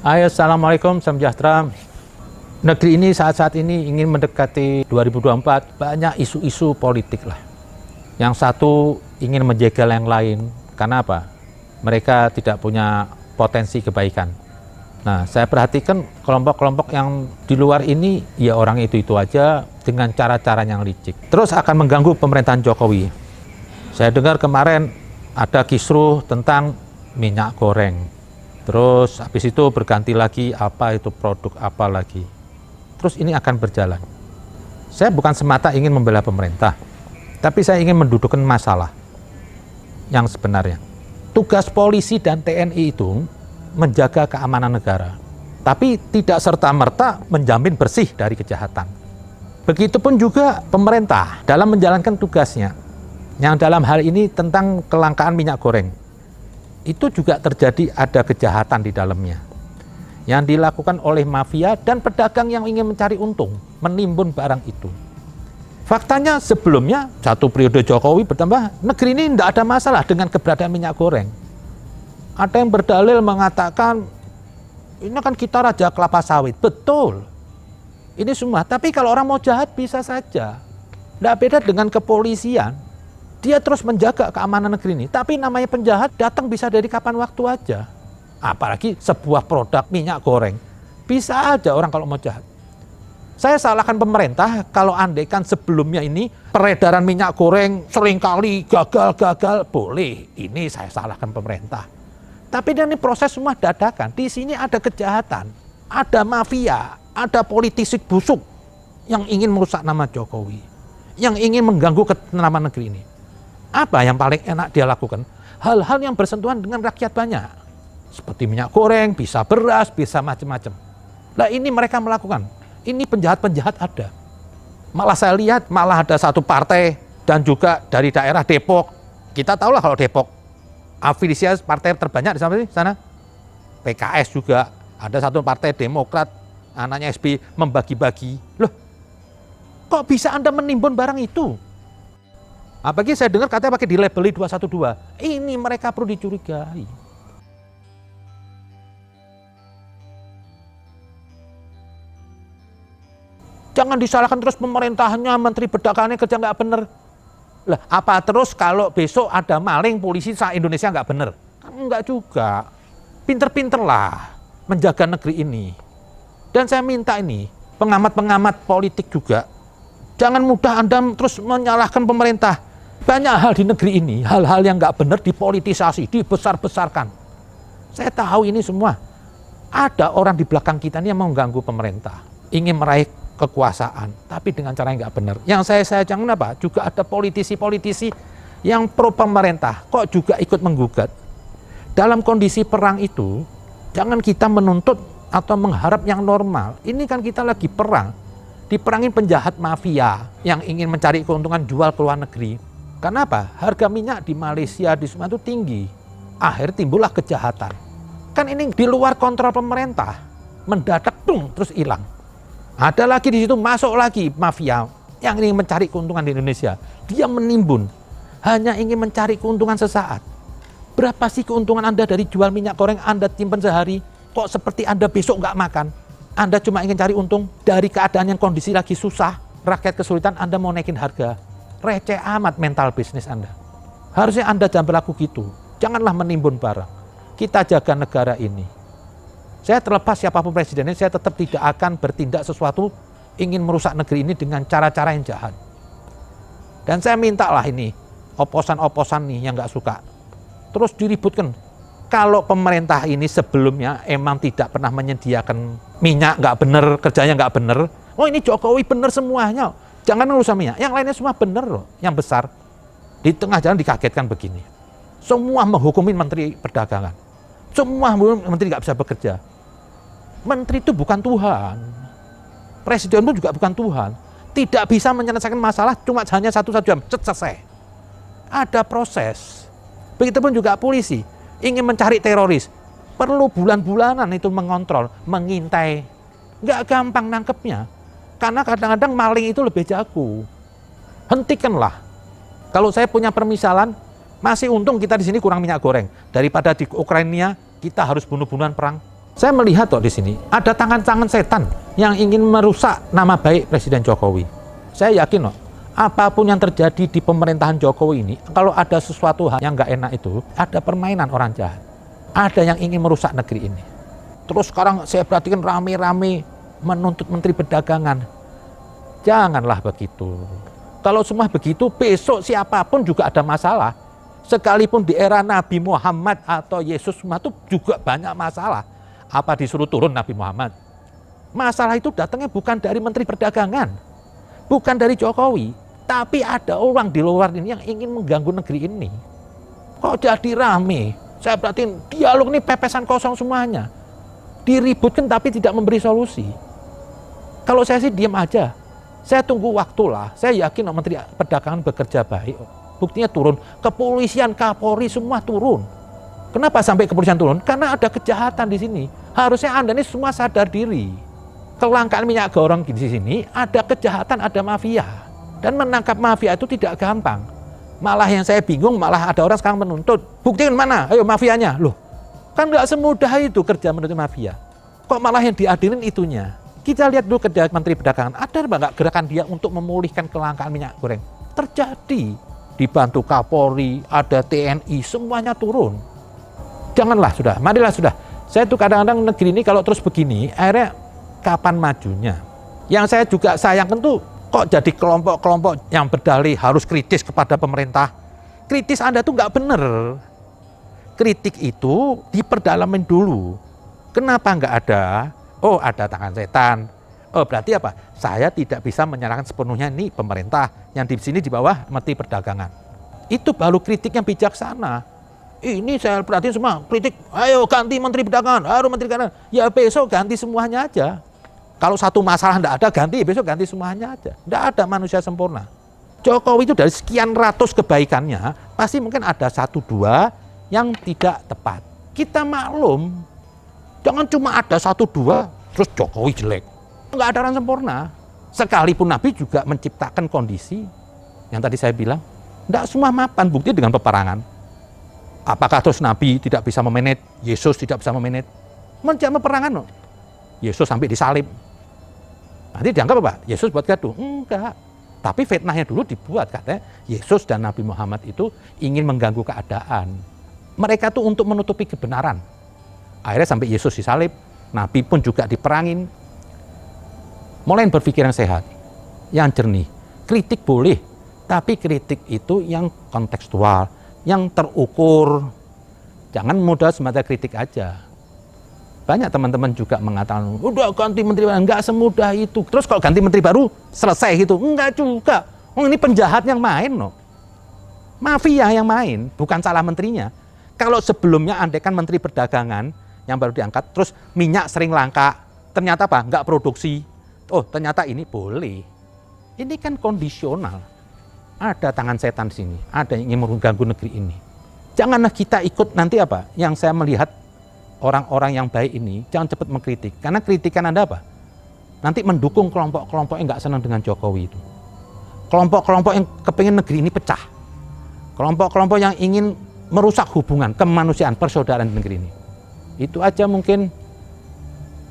Hai, Assalamualaikum, salam sejahtera. Negeri ini saat-saat ini ingin mendekati 2024, banyak isu-isu politik lah. Yang satu ingin menjegal yang lain, karena apa? Mereka tidak punya potensi kebaikan. Nah, saya perhatikan kelompok-kelompok yang di luar ini, ya orang itu-itu aja dengan cara-cara yang licik. Terus akan mengganggu pemerintahan Jokowi. Saya dengar kemarin ada kisruh tentang minyak goreng. Terus habis itu berganti lagi apa itu produk apa lagi. Terus ini akan berjalan. Saya bukan semata ingin membela pemerintah, tapi saya ingin mendudukkan masalah yang sebenarnya. Tugas polisi dan TNI itu menjaga keamanan negara, tapi tidak serta-merta menjamin bersih dari kejahatan. Begitupun juga pemerintah dalam menjalankan tugasnya, yang dalam hal ini tentang kelangkaan minyak goreng. Itu juga terjadi ada kejahatan di dalamnya yang dilakukan oleh mafia dan pedagang yang ingin mencari untung, menimbun barang itu. Faktanya sebelumnya, satu periode Jokowi bertambah, negeri ini tidak ada masalah dengan keberadaan minyak goreng. Ada yang berdalil mengatakan, ini kan kita raja kelapa sawit. Betul, ini semua. Tapi kalau orang mau jahat bisa saja. Tidak beda dengan kepolisian. Dia terus menjaga keamanan negeri ini. Tapi namanya penjahat datang bisa dari kapan waktu aja. Apalagi sebuah produk minyak goreng. Bisa aja orang kalau mau jahat. Saya salahkan pemerintah kalau andaikan sebelumnya ini peredaran minyak goreng seringkali gagal-gagal. Boleh, ini saya salahkan pemerintah. Tapi ini proses semua dadakan. Di sini ada kejahatan, ada mafia, ada politisi busuk yang ingin merusak nama Jokowi. Yang ingin mengganggu ketentraman negeri ini. Apa yang paling enak dia lakukan? Hal-hal yang bersentuhan dengan rakyat banyak. Seperti minyak goreng, bisa beras, bisa macam-macam. Nah ini mereka melakukan. Ini penjahat-penjahat ada. Malah saya lihat, malah ada satu partai dan juga dari daerah Depok. Kita tahulah kalau Depok, afiliasi partai terbanyak di sana. PKS juga, ada satu partai Demokrat, anaknya SBY membagi-bagi. Loh, kok bisa Anda menimbun barang itu? Apalagi saya dengar katanya pakai dilabeli 212. Ini mereka perlu dicurigai. Jangan disalahkan terus pemerintahnya, menteri perdagangannya kerja nggak bener. Lah, apa terus kalau besok ada maling polisi se-Indonesia nggak bener? Kan enggak juga. Pinter-pinter lah menjaga negeri ini. Dan saya minta ini, pengamat-pengamat politik juga, jangan mudah Anda terus menyalahkan pemerintah. Banyak hal di negeri ini, hal-hal yang nggak benar dipolitisasi, dibesar-besarkan. Saya tahu ini semua. Ada orang di belakang kita ini yang mengganggu pemerintah, ingin meraih kekuasaan, tapi dengan cara yang nggak benar. Yang saya jangan apa? Juga ada politisi-politisi yang pro pemerintah, kok juga ikut menggugat. Dalam kondisi perang itu, jangan kita menuntut atau mengharap yang normal. Ini kan kita lagi perang, diperangin penjahat mafia yang ingin mencari keuntungan jual ke luar negeri. Kenapa? Harga minyak di Malaysia, di semua itu tinggi. Akhir timbullah kejahatan. Kan ini di luar kontrol pemerintah. Mendadak, terus hilang. Ada lagi di situ, masuk lagi mafia yang ingin mencari keuntungan di Indonesia. Dia menimbun, hanya ingin mencari keuntungan sesaat. Berapa sih keuntungan Anda dari jual minyak goreng Anda simpan sehari? Kok seperti Anda besok nggak makan? Anda cuma ingin cari untung dari keadaan yang kondisi lagi susah, rakyat kesulitan, Anda mau naikin harga. Receh amat mental bisnis Anda. Harusnya Anda jangan berlaku gitu. Janganlah menimbun barang. Kita jaga negara ini. Saya terlepas siapapun presidennya, saya tetap tidak akan bertindak sesuatu ingin merusak negeri ini dengan cara-cara yang jahat. Dan saya mintalah ini, oposan-oposan nih yang nggak suka. Terus diributkan. Kalau pemerintah ini sebelumnya emang tidak pernah menyediakan minyak nggak bener, kerjanya nggak bener. Oh ini Jokowi bener semuanya. Jangan urusan minyak, yang lainnya semua benar loh, yang besar. Di tengah jalan dikagetkan begini. Semua menghukumin menteri perdagangan. Semua menteri nggak bisa bekerja. Menteri itu bukan Tuhan. Presiden itu juga bukan Tuhan. Tidak bisa menyelesaikan masalah cuma hanya satu jam, selesai. Ada proses. Begitupun juga polisi, ingin mencari teroris. Perlu bulan-bulanan itu mengontrol, mengintai. Nggak gampang nangkepnya. Karena kadang-kadang maling itu lebih jago. Hentikanlah. Kalau saya punya permisalan, masih untung kita di sini kurang minyak goreng. Daripada di Ukraina, kita harus bunuh-bunuhan perang. Saya melihat di sini ada tangan-tangan setan yang ingin merusak nama baik Presiden Jokowi. Saya yakin apapun yang terjadi di pemerintahan Jokowi ini, kalau ada sesuatu hal yang nggak enak itu, ada permainan orang jahat. Ada yang ingin merusak negeri ini. Terus sekarang saya perhatikan rame-rame menuntut Menteri Perdagangan. Janganlah begitu. Kalau semua begitu, besok siapapun juga ada masalah. Sekalipun di era Nabi Muhammad atau Yesus itu juga banyak masalah. Apa disuruh turun Nabi Muhammad? Masalah itu datangnya bukan dari Menteri Perdagangan, bukan dari Jokowi, tapi ada orang di luar ini yang ingin mengganggu negeri ini. Kok jadi rame? Saya perhatiin dialog ini pepesan kosong semuanya. Diributkan tapi tidak memberi solusi. Kalau saya sih diam aja. Saya tunggu waktu lah. Saya yakin Menteri Perdagangan bekerja baik. Buktinya turun. Kepolisian, Kapolri semua turun. Kenapa sampai kepolisian turun? Karena ada kejahatan di sini. Harusnya Anda ini semua sadar diri. Kelangkaan minyak goreng di sini ada kejahatan, ada mafia. Dan menangkap mafia itu tidak gampang. Malah yang saya bingung, malah ada orang sekarang menuntut. Buktiin mana? Ayo mafianya. Loh, kan nggak semudah itu kerja menuntut mafia. Kok malah yang diadilin itunya? Kita lihat dulu kerja Menteri Perdagangan. Ada nggak gerakan dia untuk memulihkan kelangkaan minyak goreng? Terjadi. Dibantu Kapolri, ada TNI, semuanya turun. Janganlah sudah, marilah sudah. Saya tuh kadang-kadang negeri ini kalau terus begini, akhirnya kapan majunya? Yang saya juga sayangkan tuh, kok jadi kelompok-kelompok yang berdalih harus kritis kepada pemerintah. Kritis Anda tuh nggak bener. Kritik itu diperdalamin dulu. Kenapa nggak ada? Oh, ada tangan setan. Oh, berarti apa? Saya tidak bisa menyalahkan sepenuhnya ini pemerintah yang di sini di bawah Menteri Perdagangan. Itu baru kritik yang bijaksana. Ini saya perhatiin semua kritik. Ayo ganti Menteri Perdagangan, harus Menteri Perdagangan. Ya besok ganti semuanya aja. Kalau satu masalah tidak ada ganti, besok ganti semuanya aja. Tidak ada manusia sempurna. Jokowi itu dari sekian ratus kebaikannya, pasti mungkin ada satu dua yang tidak tepat. Kita maklum. Jangan cuma ada satu dua, terus Jokowi jelek. Enggak ada orang sempurna. Sekalipun Nabi juga menciptakan kondisi yang tadi saya bilang, enggak semua mapan, bukti dengan peperangan. Apakah terus Nabi tidak bisa memanage, Yesus tidak bisa memanage? Menjadi peperangan, Yesus sampai disalib. Nanti dianggap apa? Yesus buat gaduh? Enggak. Tapi fitnahnya dulu dibuat, katanya Yesus dan Nabi Muhammad itu ingin mengganggu keadaan. Mereka tuh untuk menutupi kebenaran. Akhirnya sampai Yesus disalib, Nabi pun juga diperangin. Mulai berpikir yang sehat, yang jernih. Kritik boleh, tapi kritik itu yang kontekstual, yang terukur. Jangan mudah semata kritik aja. Banyak teman-teman juga mengatakan, udah ganti menteri baru, enggak semudah itu. Terus kalau ganti menteri baru, selesai gitu. Enggak juga. Oh, ini penjahat yang main loh. Mafia yang main, bukan salah menterinya. Kalau sebelumnya andaikan Menteri Perdagangan yang baru diangkat, terus minyak sering langka, ternyata apa? Enggak produksi. Oh, ternyata ini boleh. Ini kan kondisional. Ada tangan setan di sini, ada yang ingin mengganggu negeri ini. Janganlah kita ikut nanti apa? Yang saya melihat orang-orang yang baik ini, jangan cepat mengkritik. Karena kritikan Anda apa? Nanti mendukung kelompok-kelompok yang nggak senang dengan Jokowi itu. Kelompok-kelompok yang kepingin negeri ini pecah. Kelompok-kelompok yang ingin merusak hubungan kemanusiaan, persaudaraan di negeri ini. Itu aja mungkin.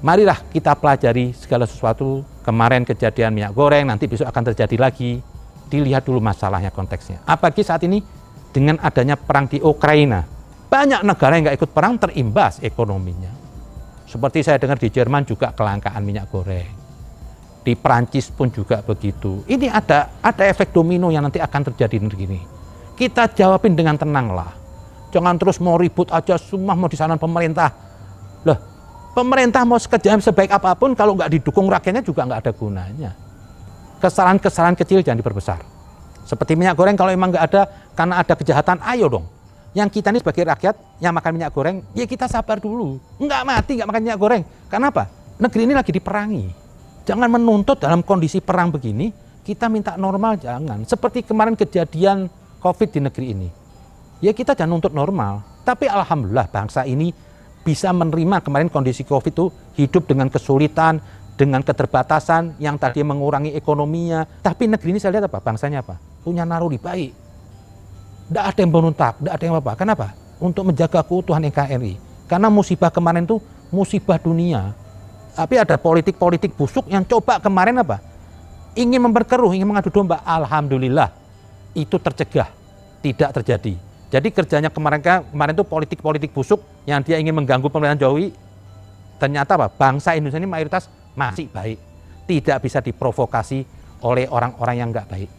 Marilah kita pelajari segala sesuatu. Kemarin kejadian minyak goreng, nanti besok akan terjadi lagi. Dilihat dulu masalahnya, konteksnya. Apalagi saat ini dengan adanya perang di Ukraina, banyak negara yang nggak ikut perang terimbas ekonominya. Seperti saya dengar di Jerman juga kelangkaan minyak goreng. Di Prancis pun juga begitu. Ini ada efek domino yang nanti akan terjadi di negeri ini. Kita jawabin dengan tenang lah. Jangan terus mau ribut aja, semua mau disalahin pemerintah. Loh, pemerintah mau sekejam sebaik apapun, kalau nggak didukung rakyatnya juga nggak ada gunanya. Kesalahan-kesalahan kecil jangan diperbesar. Seperti minyak goreng, kalau emang nggak ada, karena ada kejahatan, ayo dong. Yang kita ini sebagai rakyat yang makan minyak goreng, ya kita sabar dulu. Nggak mati, nggak makan minyak goreng. Karena apa? Negeri ini lagi diperangi. Jangan menuntut dalam kondisi perang begini, kita minta normal, jangan. Seperti kemarin kejadian COVID di negeri ini. Ya kita jangan nuntut normal. Tapi alhamdulillah bangsa ini bisa menerima kemarin kondisi COVID itu hidup dengan kesulitan, dengan keterbatasan yang tadi mengurangi ekonominya. Tapi negeri ini saya lihat apa? Bangsanya apa? Punya naluri baik. Tidak ada yang memberontak, tidak ada yang apa. Kenapa? Untuk menjaga keutuhan NKRI. Karena musibah kemarin itu musibah dunia. Tapi ada politik-politik busuk yang coba kemarin apa? Ingin memperkeruh, ingin mengadu domba. Alhamdulillah itu tercegah, tidak terjadi. Jadi kerjanya kemarin itu politik-politik busuk yang dia ingin mengganggu pemerintahan Jokowi. Ternyata apa? Bangsa Indonesia ini mayoritas masih baik. Tidak bisa diprovokasi oleh orang-orang yang nggak baik.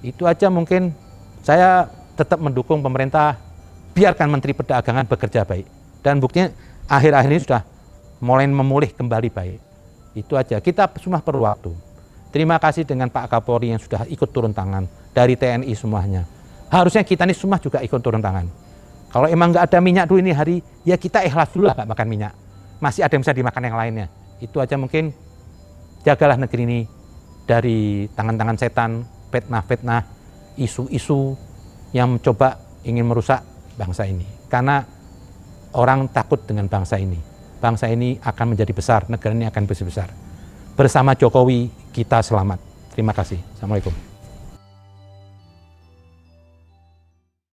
Itu aja mungkin saya tetap mendukung pemerintah, biarkan Menteri Perdagangan bekerja baik. Dan buktinya akhir-akhir ini sudah mulai memulih kembali baik. Itu aja, kita semua perlu waktu. Terima kasih dengan Pak Kapolri yang sudah ikut turun tangan, dari TNI semuanya. Harusnya kita ini semua juga ikut turun tangan. Kalau emang nggak ada minyak dulu ini hari, ya kita ikhlas dulu lah nggak makan minyak. Masih ada yang bisa dimakan yang lainnya. Itu aja mungkin, jagalah negeri ini dari tangan-tangan setan, fitnah-fitnah, isu-isu yang mencoba ingin merusak bangsa ini. Karena orang takut dengan bangsa ini. Bangsa ini akan menjadi besar, negara ini akan besar. Bersama Jokowi kita selamat. Terima kasih. Assalamualaikum.